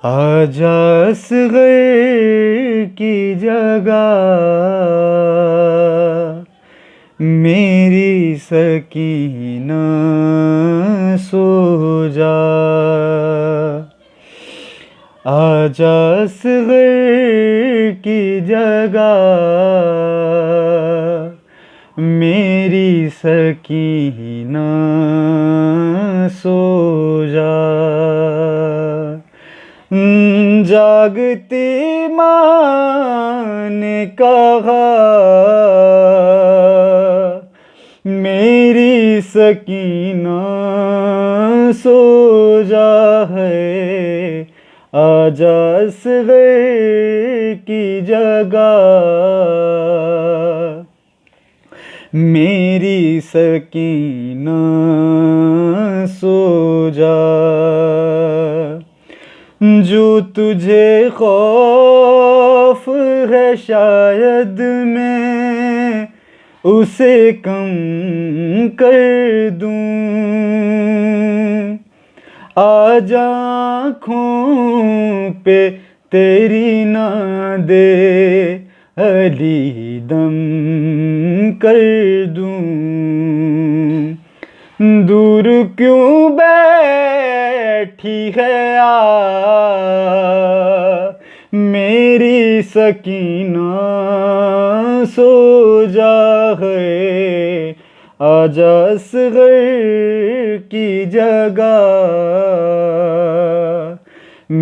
आजा असग़र की जगह मेरी सकीना सो जा। आजा असग़र की जगह मेरी सकीना सो जा। जागती माँ ने कहा मेरी सकीना सो जा है। आजा असग़र की जगह मेरी सकीना सो जा। जो तुझे खौफ है शायद मैं उसे कम कर दूं। आजा आँखों पे तेरी ना दे अली दम कर दूं। दूर क्यों बैठी है मेरी सकीना सो जा है। आजा असग़र की जगह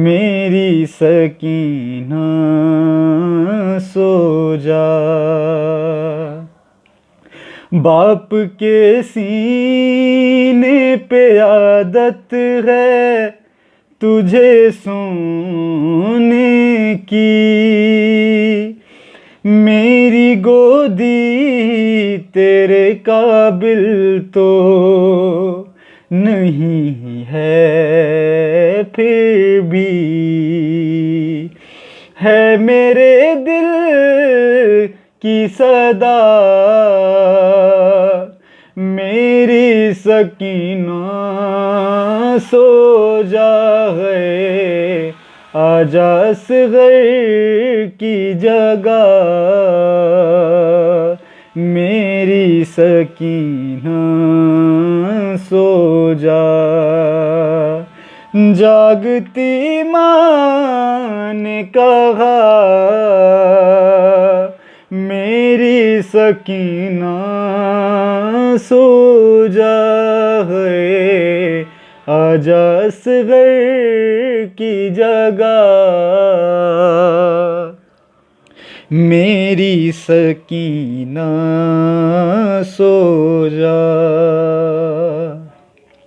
मेरी सकीना सो जा। बाप के सीने पे आदत है तुझे सोने की। मेरी गोदी तेरे काबिल तो नहीं है फिर भी। है मेरे दिल की सदा मेरी सकीना सो जा है। आजा असग़र की जगह मेरी सकीना सो जा। जागती माँ ने कहा मेरी सकीना सो जा है। आजा असग़र की जगह मेरी सकीना सो जा।